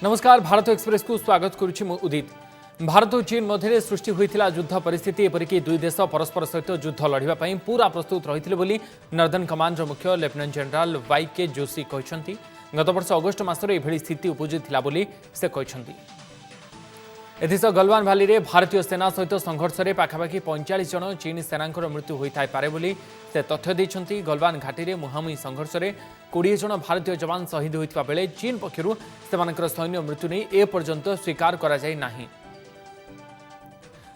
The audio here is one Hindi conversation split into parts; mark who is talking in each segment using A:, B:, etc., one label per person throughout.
A: नमस्कार भारत एक्सप्रेस को स्वागत करुछि मु उदित। भारत और चीन मध्य सृष्टि होता युद्ध परिस्थिति एपरिक दुई देश परस्पर सहित युद्ध लड़ाई पूरा प्रस्तुत रही बोली नॉर्दर्न कमांडर मुख्य लेफ्टिनेंट जनरल वाईके जोशी कहते गत वर्ष अगस्ट मसरे एभली स्थिति उपजिला से कहते। एथिसह गलवान भैली में भारतीय सेना सहित संघर्ष में पाखापाखि 45 जन चीन सेना मृत्यु होता है बोली से तथ्य देते। गलवान घाटी में मुहांमुही संघर्ष में 20 जन भारतीय जवान शहीद होता बेले चीन पक्षर से सैन्य मृत्यु नहीं एपर्यंत स्वीकार करा जाय नाही।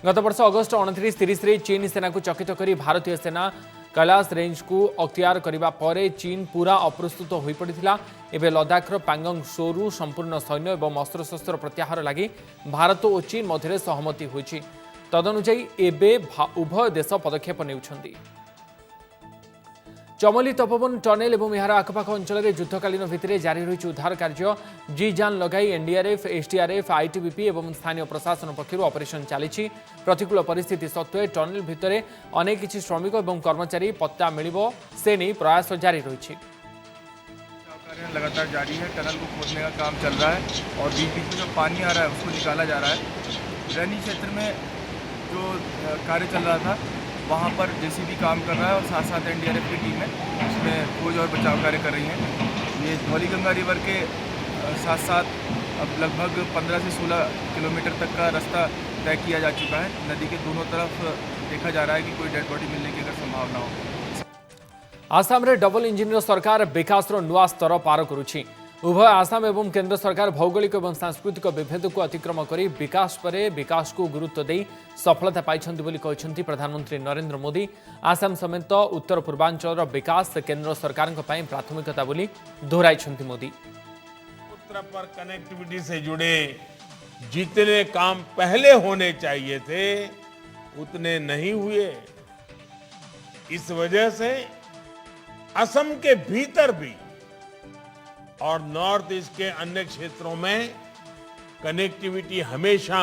A: गत वर्ष अगस्ट 29-30 रे चीन सेना को चकित करी भारतीय सेना कैलाश रेंज को अख्तियार करने पर चीन पूरा अप्रस्तुत हो पड़ा। एवं लद्दाखर पैंगोंग त्सो संपूर्ण सैन्य और अस्त्रशस्त्र प्रत्याहार लगी भारत और चीन मध्य सहमति होती। तदनुଯାयी एवं उभय देश पदक्षेप नेउछंती। चमोली तपोवन टनेल और यार आखपाख अंचल में युद्धकालीन भित्तिरे जारी रही उद्धार कार्य। जी जान लगाई एनडीआरएफ, एसडीआरएफ, आईटीबीपी और स्थानीय प्रशासन पक्षर ऑपरेशन चली। प्रतिकूल परिस्थिति सत्वे टनेल भितर अनेक किछि श्रमिक और कर्मचारी पत्ता मिलिबो से नहीं प्रयास जारी रही।
B: लगातार जारी है। टनल को खोदने का काम चल रहा है और बीच बीच में जो पानी आ रहा है उसको निकाला जा रहा है। रैनी क्षेत्र में जो कार्य चल रहा था वहाँ पर जेसीबी काम कर रहा है और साथ साथ एनडीआरएफ की टीम है उसमें खोज और बचाव कार्य कर रही है। ये धौलीगंगा रिवर के साथ साथ अब लगभग 15 से 16 किलोमीटर तक का रास्ता तय किया जा चुका है। नदी के दोनों तरफ देखा जा रहा है कि कोई डेड बॉडी मिलने की अगर संभावना हो।
A: आसाम रे डबल इंजिन सरकार विकास नुआ स्तर पार करुछि। उभय आसाम एवं केंद्र सरकार भौगोलिक और सांस्कृतिक विभेद को अतिक्रम कर विकास पर विकास को गुरुत्व दे सफलता पाइछन्ति बोली कहछन्ति प्रधानमंत्री नरेंद्र मोदी। आसाम समेत उत्तर पूर्वांचल विकास केंद्र सरकार प्राथमिकता बोली दोहराइछन्ति मोदी।
C: उत्तर पर कनेक्टिविटी से जुड़े जितने काम पहले होने चाहिए थे उतने नहीं हुए। इस वजह से असम के भीतर भी और नॉर्थ ईस्ट के अन्य क्षेत्रों में कनेक्टिविटी हमेशा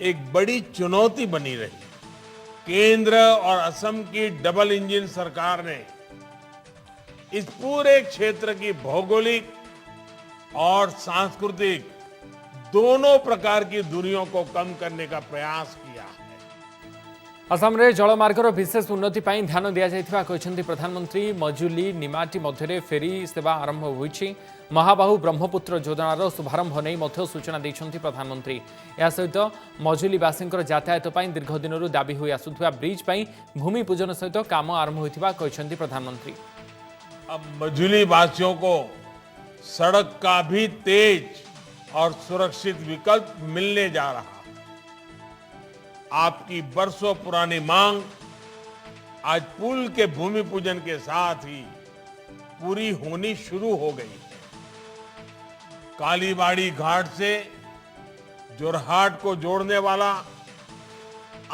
C: एक बड़ी चुनौती बनी रही। केंद्र और असम की डबल इंजन सरकार ने इस पूरे क्षेत्र की भौगोलिक और सांस्कृतिक दोनों प्रकार की दूरियों को कम करने का प्रयास किया है।
A: असम रे जलमार्गर विशेष उन्नति पर ध्यान दिया जायथिबा कहछन्ति प्रधानमंत्री। मजुली निमाटी मध्य फेरी सेवा आरंभ होईछि। महाबाहु ब्रह्मपुत्र योजनार शुभारंभ नहीं मध्य सूचना दैछन्ति प्रधानमंत्री। या सहित मजुलीवासींकर यातायात पर दीर्घ दिनरू दाबी होई आसुथिबा ब्रिज पर भूमि पूजन सहित काम आरंभ होईथिबा कहछन्ति प्रधानमंत्री।
C: अब मजुली वासियों को सड़क का भी तेज और सुरक्षित विकल्प मिलने जा रहा। आपकी बरसों पुरानी मांग आज पुल के भूमि पूजन के साथ ही पूरी होनी शुरू हो गई। कालीबाड़ी घाट से जोरहाट को जोड़ने वाला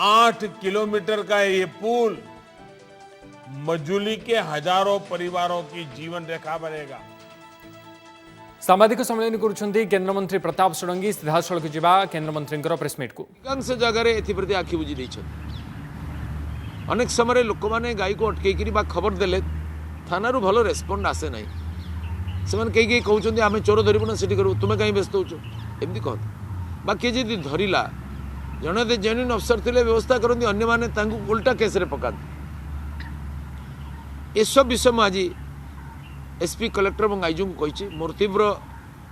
C: 8 किलोमीटर का ये पुल मजुली के हजारों परिवारों की जीवन रेखा बनेगा।
A: सामाजिक सम्मेलन करुछन्ति केंद्र मंत्री प्रताप षडंगी। सीधासलख जिबा केंद्र मंत्री प्रेसमिट को
D: अधिकांश जगह एप्रति आखि बुझी अनेक समय लोक मैंने गाई को अटकई खबर देले थाना भल रेस्पंड आसे ना से कई कहते आम चोर धरबू ना सीटी करू तुम्हें कहीं व्यस्त होमती कहते बा किए जी धरला जड़े जेन्युइन अफसर थे व्यवस्था करती अन्य उल्टा केस पकाते। ये सब विषय में आज एसपी कलेक्टर और आईजी को कही मोर तीव्र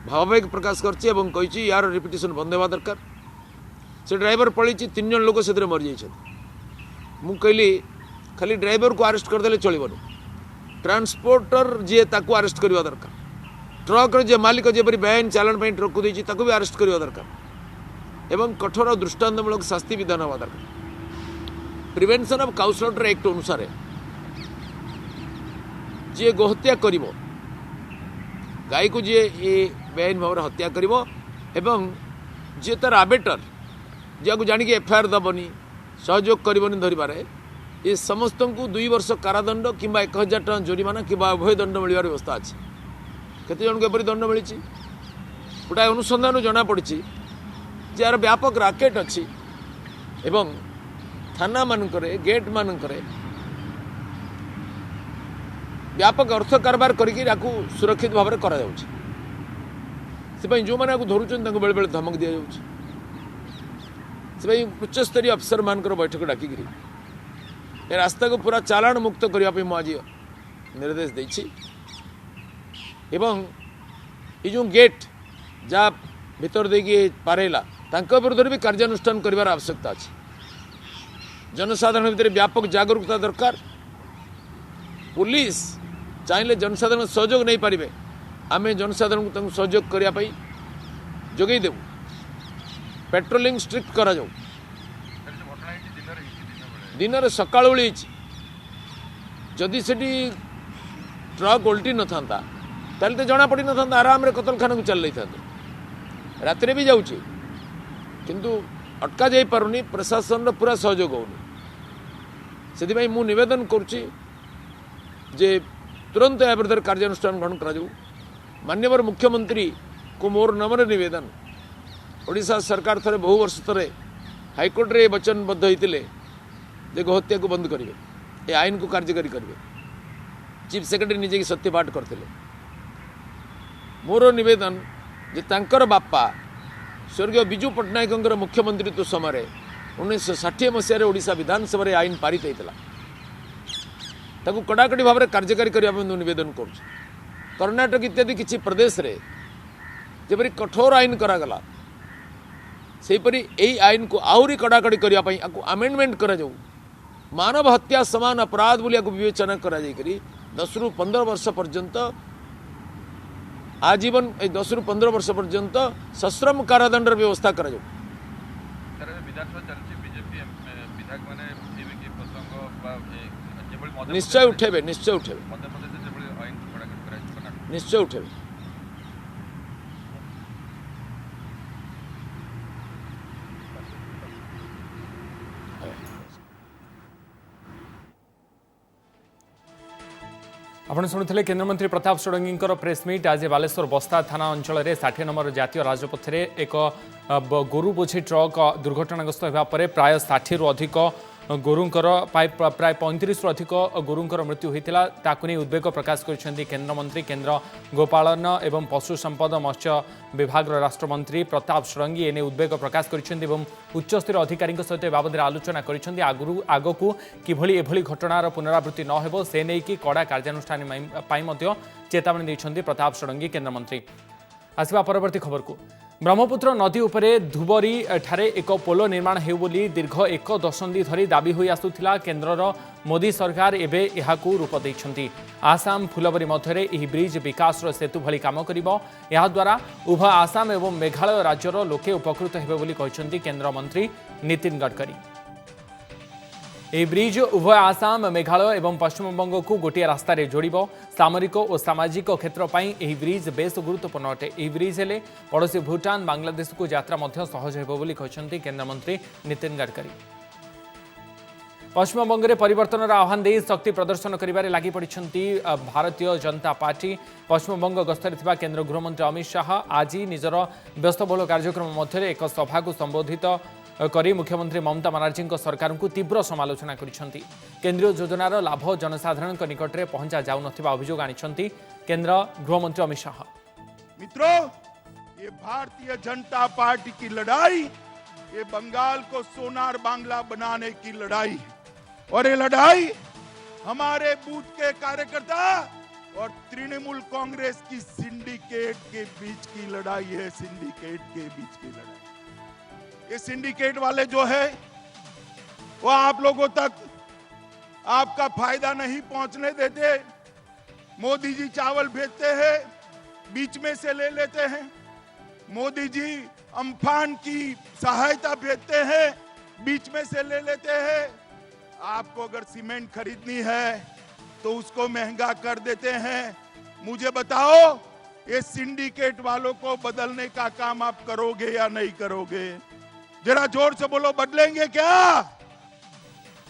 D: भावावेग प्रकाश करछि एवं कही यार रिपिटेशन बंद होगा दरकार। से ड्राइवर पलि 3 जन लोक से मरी जाइछन्ति। मु कहली खाली ड्राइवर को अरेस्ट करदे चलबनी ट्रांसपोर्टर जी ताको अरेस्ट करवा दरकार। ट्रक जे मालिक जेपरी बेआईन चालान पर ट्रक को देछि ताको भी अरेस्ट करवा दरकार एवं कठोर दृष्टांतमूलक शास्ति विधान होगा दरकार। Prevention of cow slaughter act अनुसार जी गोहत्या करिवो गाई को जी ये बेआईन भाव हत्या करिवो एवं जी तार आबेटर जहाँ को जानिक एफआईआर दबनी सहयोग करबनी धरबारे ये समस्त को 2 वर्ष कारादंड कि 1000 टଙ୍କା जोरिमाना कि अभय दंड मिलवार व्यवस्था अच्छे। केते जन को एपरी दंड मिली गोटाए अनुसंधान जना पड़ी यार व्यापक राकेट अच्छी एवं थाना मानकरे गेट मानकरे व्यापक अर्थ कारबार करके सुरक्षित भाव में करा से जो मैंने धरुंच बेले बेले धमक दि जाऊँगी से उच्चस्तरीय अफसर मान बैठक डाकिक ए रास्ता को पूरा चालाण मुक्त करने आज निर्देश देछि एवं ये जो गेट जहाँ भीतर देकी पारेला तांका विरुद्ध भी कार्यानुष्ठान करिवार आवश्यकता अछि जनसाधारण भितर व्यापक जागरूकता दरकार पुलिस चाहिए जनसाधारण सहयोग नहीं पारे आम जनसाधारण को सहयोग करने जोगे देव पेट्रोलिंग स्ट्रिक्ट करा जाऊ दिन सका जदि से ट्रक उल्टी न था तो जना पड़ी न था आराम कतलखाना को चल था रात भी जाऊँगी किंतु अटका जाई पारुनी प्रशासन पूरा सहयोग होनी से मु निवेदन करुच्ची जे तुरंत या विरुद्ध कार्यानुष्ठान ग्रहण करा जाऊ माननीय मुख्यमंत्री को मोर नम्र निवेदन ओडिशा सरकार थरे बहु वर्ष थरे हाईकोर्ट रे वचनबद्ध होते जे गोहत्या को बंद करेंगे ये आईन को कार्यकारी करेंगे चीफ सेक्रेटरी निजे की सत्यपाठ करते मोर निवेदन जे तांकर बापा स्वर्गीय विजु पट्टनायक मुख्यमंत्रित्व समय 1960 मसीह ओडिशा विधानसभा आईन पारित होता कड़ाकड़ी भाव में कार्यकारी करने निवेदन कर कर्णाटक इत्यादि किसी प्रदेश रे जपरी कठोर आईन करागला सेपरी यही आईन को आहरी कड़ाकड़ी करने आमेंडमेंट करा जाऊ मानव हत्या समान अपराध बोली विवेचना करा 10 ରୁ 15 वर्ष पर्यंत आजीवन 10 ରୁ 15 वर्ष पर्यंत सश्रम कारादंड व्यवस्था करा जाऊ निश्चय उठेबे निश्चय उठेबे
A: आपण शुणुले केन्द्रमंत्री प्रताप षडंगी प्रेसमिट आज बालेश्वर बस्ता थाना अंचल 60 नंबर जातीय राजपथ में एक गोरु बोझी ट्रक दुर्घटनाग्रस्त होगा प्राय 60 रु अधिक गोरुंकर प्राय 35 रु अधिक गोरुंकर मृत्यु होता ताकू नहीं उद्वेग प्रकाश कर केन्द्रमंत्री केन्द्र गोपालन एवं पशु संपद मत्स्य विभाग राष्ट्रमंत्री प्रताप षडंगी एने उद्वेग प्रकाश कर उच्चस्तर अधिकारी सहित बाबद आलोचना कर आगक किभली एभली घटनार पुनरावृत्ति न हो से नहीं कि कड़ा कार्यानुष्ठान चेतावनी देते प्रताप षडंगी केन्द्रमंत्री। आसवा परवर्ती खबर को ब्रह्मपुत्र नदी उपरे धुबरी ठारे एक पोल निर्माण हेउ बोली दीर्घ एक दशंधि धरी दाबी होई आसुथिला केन्द्रर मोदी सरकार एबे एहाकू रूप दैछंती। आसाम फुलबरी मध्यरे एही ब्रिज विकासर सेतु भली काम करिबो एहा द्वारा उभय आसाम एवं मेघालय राज्यर लोके उपकृत हेबे बोली कहिसंती केन्द्र मंत्री नितिन गडकरी। यह ब्रिज उभय आसाम मेघालय एवं पश्चिमबंग को गोटे रास्त जोड़ सामरिक और सामाजिक क्षेत्र पर यह ब्रिज बेस गुरुत्वपूर्ण अटे। यह ब्रिज हेले पड़ोसी भूटान बांग्लादेश को यात्रा सहज होबो केन्द्रमंत्री नितिन गडकरी। पश्चिमबंग में परिवर्तन आह्वान दे शक्ति प्रदर्शन करिबारे लागि पड़िछंती भारतीय जनता पार्टी। पश्चिमबंग गस्तरे थिबा केन्द्र गृहमंत्री अमित शाह आज निजर व्यस्तबहुल कार्यक्रम मध्य एक सभा को संबोधित करी मुख्यमंत्री ममता बनर्जी सरकार को तीव्र समालोचना करिसेंती। केंद्रीय योजनार लाभ जनसाधारण निकट में पहुंचा जाऊ नथिबा अभियोग आनिसेंती केंद्र गृहमंत्री अमित शाह।
E: मित्रों, ये भारतीय जनता पार्टी की लड़ाई ये बंगाल को सोनार बांग्ला बनाने की लड़ाई है और ये लड़ाई हमारे बूथ के कार्यकर्ता और तृणमूल कांग्रेस की सिंडिकेट के बीच की लड़ाई है। सिंडिकेट के बीच की लड़ाई। ये सिंडिकेट वाले जो है वो आप लोगों तक आपका फायदा नहीं पहुंचने देते। मोदी जी चावल भेजते हैं, बीच में से ले लेते हैं। मोदी जी अम्फान की सहायता भेजते हैं, बीच में से ले लेते हैं। आपको अगर सीमेंट खरीदनी है तो उसको महंगा कर देते हैं। मुझे बताओ, ये सिंडिकेट वालों को बदलने का काम आप करोगे या नहीं करोगे? जरा जोर से बोलो, बदलेंगे क्या?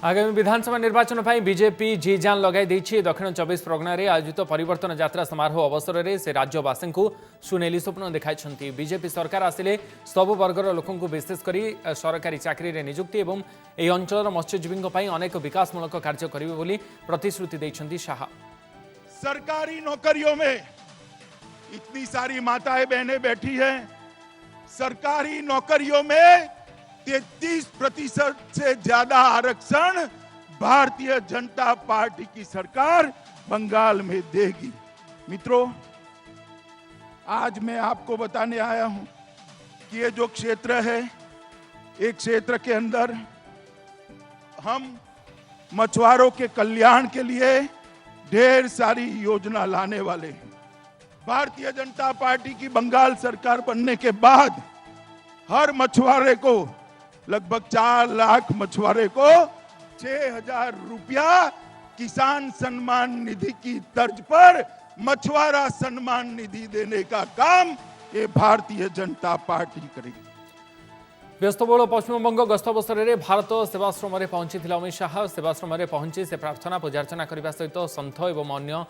A: आगामी विधानसभा निर्वाचन पर बीजेपी जी जान लगाई देछि। दक्षिण 24 परगना रे आयोजित परिवर्तन यात्रा समारोह अवसर में से राज्यवासी को सुनेली स्वप्न देखाई। बीजेपी सरकार आसिले सब वर्गर लोकों विशेषकर सरकारी चाकरी रे नियुक्ति एवं यह अंचल मत्स्यजीवी अनेक विकासमूलक कार्य करेंगे बोली प्रतिश्रुति देछंती शाह।
E: सरकारी नौकरियों में इतनी सारी माताएं बहनें बैठी हैं। सरकारी नौकरियों में 33% से ज्यादा आरक्षण भारतीय जनता पार्टी की सरकार बंगाल में देगी। मित्रों, आज मैं आपको बताने आया हूं कि ये जो क्षेत्र है, एक क्षेत्र के अंदर हम मछुआरों के कल्याण के लिए ढेर सारी योजना लाने वाले हैं। भारतीय जनता पार्टी की बंगाल सरकार बनने के बाद हर मछुआरे को, लगभग 4 लाख मछुआरे को 6,000 रुपया किसान सम्मान निधि की तर्ज पर मछुआरा सम्मान निधि देने का काम ये भारतीय जनता पार्टी करेगी।
A: व्यस्तबहुल पश्चिमबंग गस्त अवसर में भारत सेवाश्रम में पहुंची अमित शाह। सेवाश्रम में पहुंची से प्रार्थना पूजार्चना करने सहित सन्थ और अन्य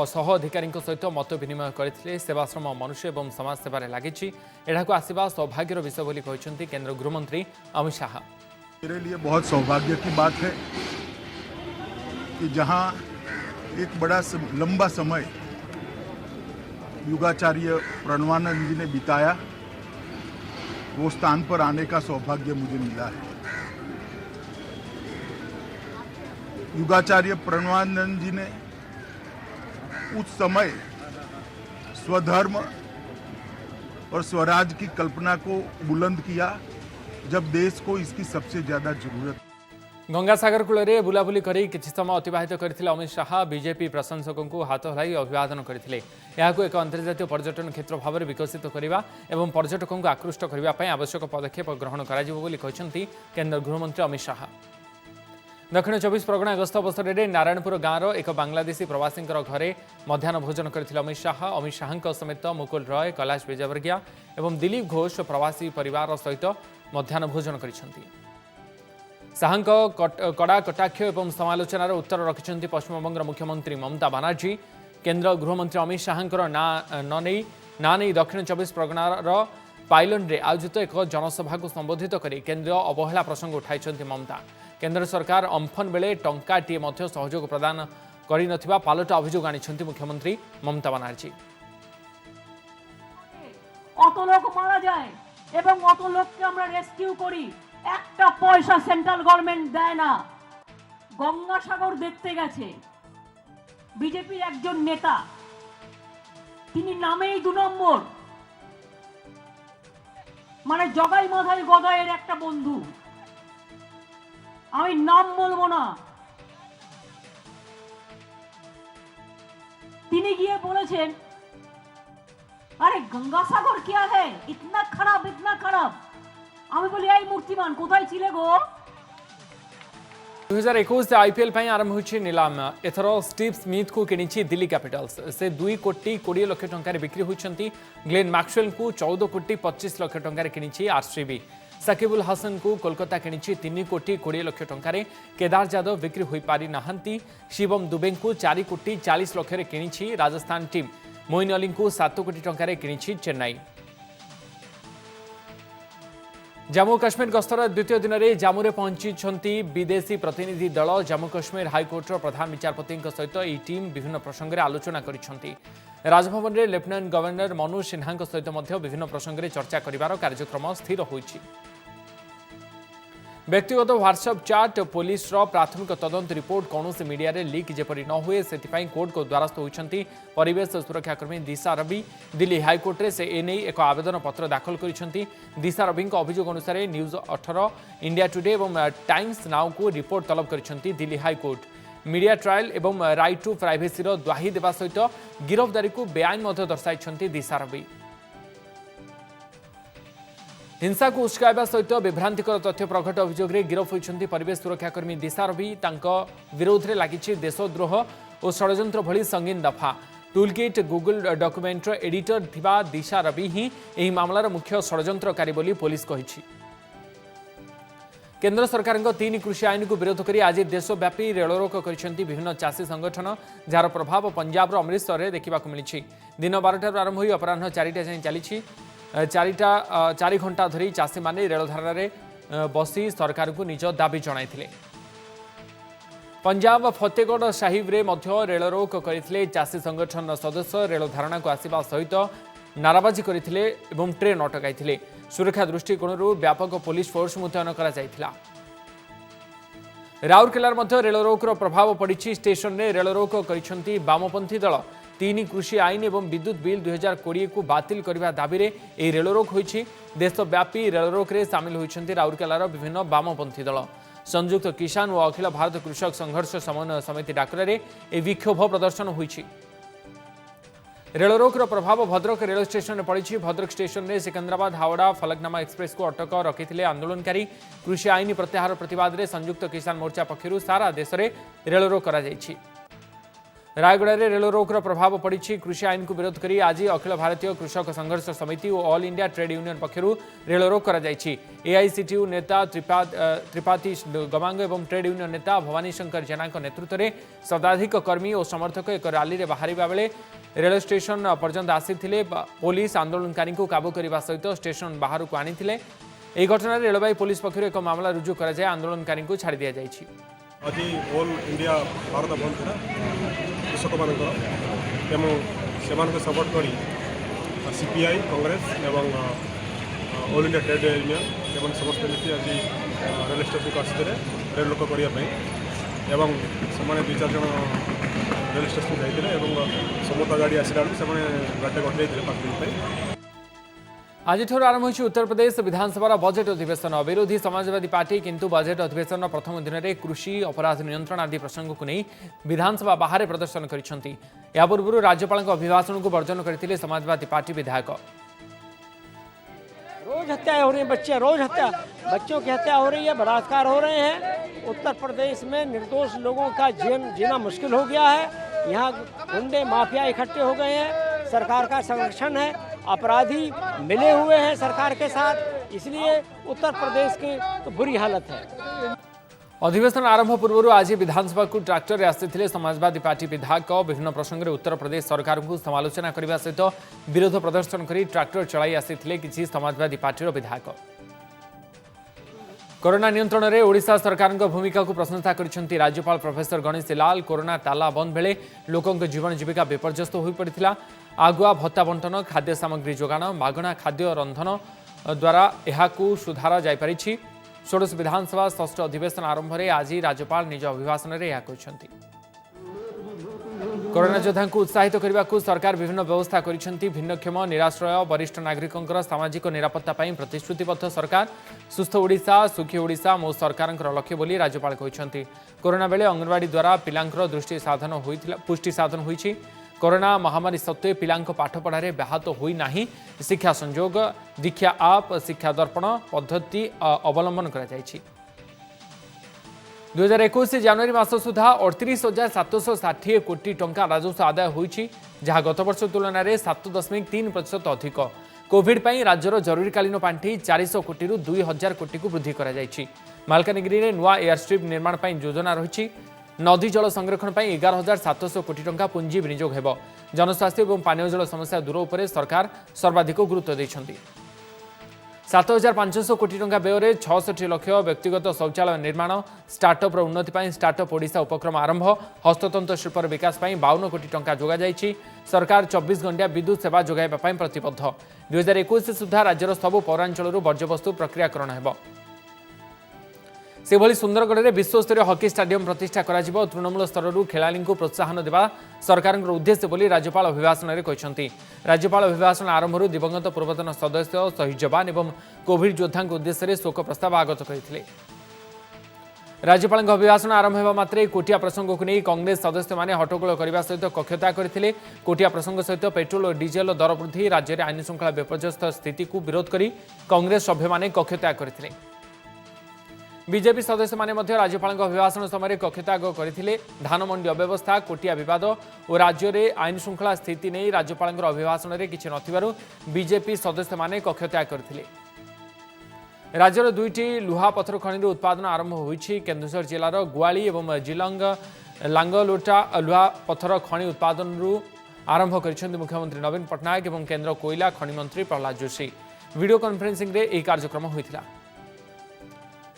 A: सह अधिकारी सहित मत विनिमय करते। सेवाश्रम मनुष्य और समाज सेवार लगी आसवा सौभाग्यर विषय बोली कहते केंद्र गृहमंत्री अमित शाह।
E: मेरे लिए बहुत सौभाग्य की बात है कि जहां एक बड़ा लंबा समय युगाचार्य प्रणवानंद जी ने बिताया, वो स्थान पर आने का सौभाग्य मुझे मिला है। युगाचार्य प्रणवानंद जी ने उस समय स्वधर्म और स्वराज की कल्पना को बुलंद किया जब देश को इसकी सबसे ज्यादा जरूरत।
A: गंगासागर कूल में बुलाबुली कर किछि समय अतिबाहित करथिले अमित शाह। बीजेपी प्रशंसकों को हाथ हलाई अभिवादन करथिले। यहां एक अंतर्जातीय पर्यटन क्षेत्र भाव में विकसित करने और पर्यटकों को आकृष्ट करने आवश्यक पदक्षेप ग्रहण कर केंद्र गृहमंत्री अमित शाह। दक्षिण 24 परगना गस्त अवसर में नारायणपुर गाँवर एक बांग्लादेशी प्रवासी घरे मध्याह्न भोजन करथिले अमित शाह। अमित शाह समेत मुकुल रॉय, कैलाश विजयवर्गीय और दिलीप घोष प्रवासी परिवार सहित मध्याह्न भोजन करिसेंति। शाह कड़ा कटाक्ष और समालोचनार उत्तर रखिंट पश्चिमबंग मुख्यमंत्री ममता बानार्जी। केंद्र गृहमंत्री अमित शाह ना नहीं दक्षिण 24 परगनार पाइलन रे आयोजित एक जनसभा को संबोधित कर केंद्र अवहेला प्रसंग उठाई ममता। केंद्र सरकार अम्फन बेले टंकाटीए सहयोग प्रदान कर पालट अभियोग आनी मुख्यमंत्री ममता बानार्जी।
F: অত লোক মারা যায় এবং অত লোককে আমরা রেস্কিউ করি, একটা পয়সা সেন্ট্রাল গভর্নমেন্ট দেয় না। গঙ্গাসাগর দেখতে গেছে বিজেপির একজন নেতা, তিনি নামেই 2 নম্বর, মানে জগাই মাথায় গদায়ের একটা বন্ধু। আমি নাম বলবো না। তিনি গিয়ে বলেছেন, अरे गंगासागर क्या है, इतना खराब इतना खराब। আমি বলি এই মূর্তিমান কোথায় ছিলে গো?
A: 2021 आईपीएल आरंभ होछि नीलाम। एथर स्टीव स्मिथ को किनिछि दिल्ली कैपिटल्स। से 2 कोटी 20 लाख टंकार बिक्री होइछंती। ग्लेन मैक्सवेल को 14 कोटी 25 लाख टंकार किनिछि आरसीबी। साकिबुल हसन को कोलकाता किनिछि 3 कोटी 20 लाख टंकार। केदार यादव बिक्री होई पारि नाहंती। शिवम दुबे को 4 कोटी 40 लाख रे किनिछि राजस्थान टीम। मोइन अली को 7 कोटी टंकार किनिछि चेन्नई। जम्मू काश्मीर गस्तर द्वितीय दिन में जम्मू में पहुंची विदेशी प्रतिनिधि दल। जम्मू काश्मीर हाईकोर्टर प्रधान विचारपति सहित यह टीम विभिन्न प्रसंग में आलोचना करिसेंति। राजभवन में लेफ्टिनेंट गवर्नर मनोज सिन्हा सहित विभिन्न प्रसंग में चर्चा करिवार कार्यक्रम स्थिर होइछि। व्यक्तिगत व्हाट्सएप चैट पुलिस प्राथमिक तदंत रिपोर्ट कौन से मीडिया रे लीक जेपरी न हुए से कोर्ट को द्वारस्थ होइछंती परिवेश सुरक्षाकर्मी दिशा रवि। दिल्ली हाईकोर्ट रे से एने एक आवेदन पत्र दाखल करिसेंती। दिशा रवि अभियोग अनुसार न्यूज 18, इंडिया टुडे और टाइम्स नाउ को रिपोर्ट तलब करिसेंती दिल्ली हाईकोर्ट। मीडिया ट्रायल और राइट टू प्राइवेसी द्वाही देवा सहित गिरफ्तारी को बेआईन दर्शाई दिशा रवि। हिंसा को उस्काइबा सहित विभ्रांतिकर तथ्य प्रकट अभियोग गिरफ होइछंती परिवेश सुरक्षाकर्मी दिशा रवि। विरोध में लगी देशद्रोह और षड्यंत्र भली संगीन दफा। टूलकिट गूगल डॉक्यूमेंटर एडिटर थिबा दिशा रवि ही एही मामलार मुख्य षड्यंत्रकारी बोली पुलिस कहिछि। केंद्र सरकार 3 कृषि आईन को विरोध कर आज देशव्यापी रेल रोक करिसेंती विभिन्न चाषी संगठन। जार प्रभाव पंजाब अमृतसर में देखा मिली। दिन 12 आरंभ हो अपराह 4टा जाए चली। 4 घंटा धरी चाषी माने रेल धारार बसी सरकार को निज दाबी जणाइथिले। पंजाब फतेगढ़ साहिब्रे मध्य रेल रोक करथिले चाषी संगठन सदस्य रेल धारणा को आसिबा सहित नाराबाजी करथिले एवं ट्रेन अटकाइथिले सुरक्षा दृष्टिकोणरू व्यापक पुलिस फोर्स मुतयन करा जायथिला। राउरकेलार मध्य रेल रोकर प्रभाव पड़ी स्टेशन में रेल रोक करिसेंती वामपंथी दल 3 कृषि आईन एवं विद्युत बिल 2020 को बातिल करने दाबी में यह रेल रोक होईछि। देशव्यापी रेल रोक रे सामिल होइछंती राउरकेलार विभिन्न वामपंथी दल। संयुक्त किसान और अखिल भारत कृषक संघर्ष समन्वय समिति डाकरे यह विक्षोभ प्रदर्शन होईछि। रेल रोकर प्रभाव भद्रक रेल स्टेशन में पड़ी। भद्रक स्टेशन में सिकंदराबाद हावड़ा फलकनामा एक्सप्रेस को अटक रखिथिले आंदोलनकारी। कृषि आईन प्रत्याहार प्रतिवाद में संयुक्त किसान मोर्चा पक्षर सारा देश में रेल रोक करा जायछि। रायगड़ा में रेल रोकर प्रभाव पड़ी। कृषि आईन को विरोध करी आज अखिल भारतीय कृषक संघर्ष समिति और ऑल इंडिया ट्रेड यूनियन पक्षर रेल रोक करा जायछि। एआईसीटीयू नेता त्रिपाठी गमांग एवं ट्रेड यूनियन नेता भवानी शंकर जेना नेतृत्व में शताधिक कर्मी और समर्थक एक रैली में बाहरिबा बेले रेल स्टेशन पर्यंत आसीथिले। पुलिस आंदोलनकारी को काबू करने सहित स्टेशन बाहर को आनीथिले। ଏହି ଘଟଣାରେ ରେଳବାଇ पुलिस पक्षर एक मामला रुजु କରାଯାଇ आंदोलनकारी को छाड़ी दिया जायछि।
G: आज ऑल इंडिया भारत बंद था कृषक मानकर एवं सपोर्ट कर सीपीआई कांग्रेस एवं ऑल इंडिया ट्रेड यूनियन एवं समस्त मिली आज रेल स्टेशन को आसते रेल रोक करने एवं से 2-4 जन रेल स्टेशन जाते समस्त गाड़ी आसला से गाड़ी कटे पार्किंग।
A: आज आरंभ होइछि उत्तर प्रदेश विधानसभा बजेट अधिवेशन। विरोधी समाजवादी पार्टी किंतु बजेट अधिवेशन प्रथम दिन में कृषि अपराध नियंत्रण आदि प्रसंग को नहीं विधानसभा बाहर प्रदर्शन करिसेंती। या पूर्व राज्यपाल अभिभाषण को वर्जन करथिले समाजवादी पार्टी विधायक।
H: रोज हत्या हो रही है, बच्चों की हत्या हो रही है, बलात्कार हो रहे हैं। उत्तर प्रदेश में निर्दोष लोगों का जीना मुश्किल हो गया है। यहाँ गुंडे माफिया इकट्ठे हो गए हैं। सरकार का संरक्षण है, अपराधी मिले हुए हैं सरकार के साथ, इसलिए उत्तर प्रदेश की तो बुरी हालत है।
A: अधिवेशन आरंभ पूर्व आज विधानसभा को ट्रैक्टर रे आसिथिले समाजवादी पार्टी विधायक। विभिन्न प्रसंग में उत्तर प्रदेश सरकार को समालोचना करने सहित विरोध प्रदर्शन कर ट्रैक्टर चलाई आसिथिले किछि समाजवादी पार्टी विधायक। कोरोना नियंत्रण में ओडिशा सरकार भूमिका को प्रशंसा करिसेंती राज्यपाल प्रोफेसर गणेश लाल। कोरोना ताला बंद बेले लोकों जीवन जीविका विपर्यस्त हो पड़ता। आगुआ भत्ता बंटन, खाद्य सामग्री जोगाण, मागणा खाद्य रंधन द्वारा यह सुधार जापरि। षोडश विधानसभा षष्ठ अधिवेशन आरंभ में आज राज्यपाल निज अभिभाषण में यह कहते। कोरोना योद्धा को उत्साहित करने को सरकार विभिन्न व्यवस्था करिसेंती। भिन्नक्षम, निराश्रय, वरिष्ठ नागरिकों सामाजिक निरापत्ता प्रतिश्रुतिबद्ध सरकार। सुस्थ ओडिशा, सुखी ओडिशा मो सरकार लक्ष्य बोली राज्यपाल कहते। कोरोना बेले अंगनवाड़ी द्वारा पिलांकर पुष्टि साधन होइछि। कोरोना महामारी सत्वे पिलांक पाठपढ़ारे व्याहत होई नाही। शिक्षा संयोग, दीक्षा आप, शिक्षा दर्पण पद्धति अवलंबन करा जायछि। 2021 जनवरी मास सुधा 38,760 कोटी टंका राजस्व आदाय होइछि, जहां गत वर्ष तुलन में 7.3% अधिक। कोविड पई राज्यर जरूरीकालीन पांठि 400 कोटी 2,000 कोटी को वृद्धि करा जायछि। मालकानगिरी में नुआ एयरस्ट्रिप निर्माण पई योजना रहिछि। नदी जल संरक्षण पर 11,700 कोटी टंका पुंजी विनियोग हेब। जनस्वास्थ्य और पानीय जल समस्या दूर उपरे सरकार सर्वाधिक गुरुत्व देछंती। 7,500 कोटी टंका व्यय 66 लाख व्यक्तिगत शौचालय निर्माण। स्टार्टअप्र उन्नति पर स्टार्टअप ओडिशा उपक्रम आरंभ। हस्ततंत्र शिल्पर विकास पर 52 कोटी टंका जोगा जायछि। सरकार 24 घंटा विद्युत सेवा जोगाइबा पई प्रतिबद्ध। 2021 सुधा राज्यर सबु पौरांचल वर्ज्यवस्तु प्रक्रियाकरण हेब। से भली सुंदरगढ़ में विश्वस्तरीय हॉकी स्टाडियम प्रतिष्ठा करा जिवो। तृणमूल स्तर खेलाड़ी को प्रोत्साहन देवा सरकार उद्देश्य बोली राज्यपाल अभिभाषण में कहते। राज्यपाल अभिभाषण आरंभ दिवंगत पूर्वतन सदस्य, शहीद जवान एवं कोविड योद्धा उद्देश्य शोक प्रस्ताव आगत करते। राज्यपाल अभिभाषण आरंभ होगा मात्रे कोटिया प्रसंग को नहीं कांग्रेस सदस्य मैंने हट्टगोल करने सहित कक्षत्याग करते। कोटिया प्रसंग सहित पेट्रोल और डीजेल दर वृद्धि, राज्य में आईन श्रृंखला विपर्यस्त स्थिति को विरोध कर कांग्रेस सभ्य मैंने कक्षत्याग करते। बीजेपी सदस्य माने मध्य राज्यपाल अभिभाषण समय कक्षत्याग करते। धान मंडी अव्यवस्था, कोटिया विवाद और राज्य में आईन श्रृंखला स्थिति नहीं राज्यपाल अभिभाषण में किसी नथिबारु बीजेपी सदस्य माने कक्षत्याग करते। राज्यर 2टी लुहा पथर खनि उत्पादन आरंभ होइछि। केन्दुझर जिलार गुआली और जिलंग लांगलोटा लुहा पथर खनि उत्पादन आरंभ करिसेंति मुख्यमंत्री नवीन पट्टनायक और केन्द्र कोयला खनि मंत्री प्रहलाद जोशी। वीडियो कॉन्फ्रेंसिंग रे यह कार्यक्रम होइथिला।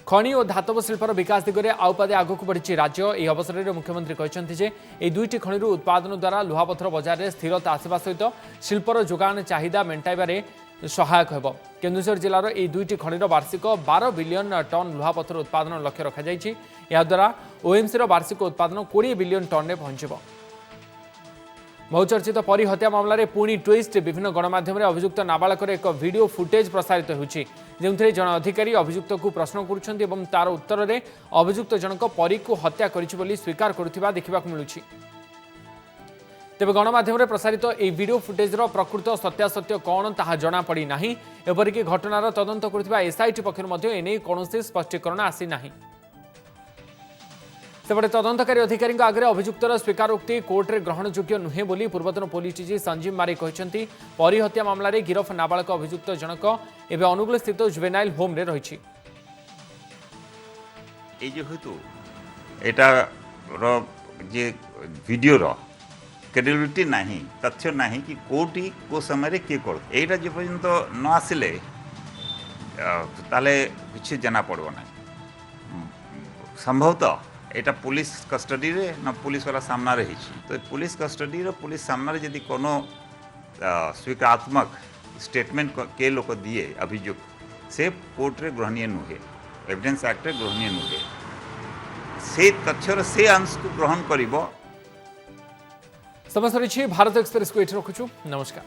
A: खनि और धातव शिल्पर विकास दिगरे आउपादे आगक बढ़ी राज्य। यह अवसर में मुख्यमंत्री कहते जे यह दुईटी खनि उत्पादन द्वारा लुहापथर बजार में स्थिरता आसवा सहित शिल्पर जोगान चाहिदा मेटाइबारे सहायक होब। केन्दुझर जिलार यह दुईटी खनिर वार्षिक 12 बिलियन टन लुहापथर उत्पादन लक्ष्य रखाଯାଇଛି। याद्वारा ओएमसी वार्षिक उत्पादन 20 बिलियन टन में पहुंचब। बहुचर्चित परी हत्या मामलें पुणी ट्विस्ट। विभिन्न गणमाध्यम अभियुक्त नाबालकर एक वीडियो फुटेज प्रसारित होछि, जो जन अधिकारी अभियुक्त को प्रश्न करुछन्ति तार उत्तर में अभियुक्त जनक परी को हत्या करिछि बोली स्वीकार करुथिबा देखिबाकु मिलुछि। तेबे गणमाध्यम प्रसारित यह वीडियो फुटेजर प्रकृत सत्यासत्य कौन ताहा जना पड़ी नाही। एपरिक घटनार तदंत करुथिबा एसआईटी पक्षरु मध्ये एने कौनसी स्पष्टीकरण आसी नाही। सेपटे तदंतकारी अधिकारी आगे अभियुक्तर स्वीकारोक्ति कोर्टे ग्रहण योग्य नुहे बोली पूर्वतन पुलिस डीजी संजीव मारी कहते। परी हत्या मामलें गिरफ नाबालक अभियुक्त जनक एवं अनुगुल स्थित जुवेनाइल होम रे रही।
I: भिडियो क्रेडिबिलिटी नहीं तथ्य नहीं कि कोटी को समय किए कर यहाँ जो पर्यंत न आसिले ताले किसी जना पड़ो ना। संभवतः एटा पुलिस कस्टडी रे न पुलिस वाला सामना रे तो पुलिस कस्टडी रो पुलिस सामना रे यदि कोनो स्वीकारात्मक स्टेटमेंट के लोक दिए अभियुक्त से कोर्ट रे ग्रहणीय नुहे, एविडेंस एक्ट रे ग्रहणीय नुहे। से तथ्यर से अंश को ग्रहण करिवो।
A: समस्त भारत एक्सप्रेस को ये रखुछु। नमस्कार।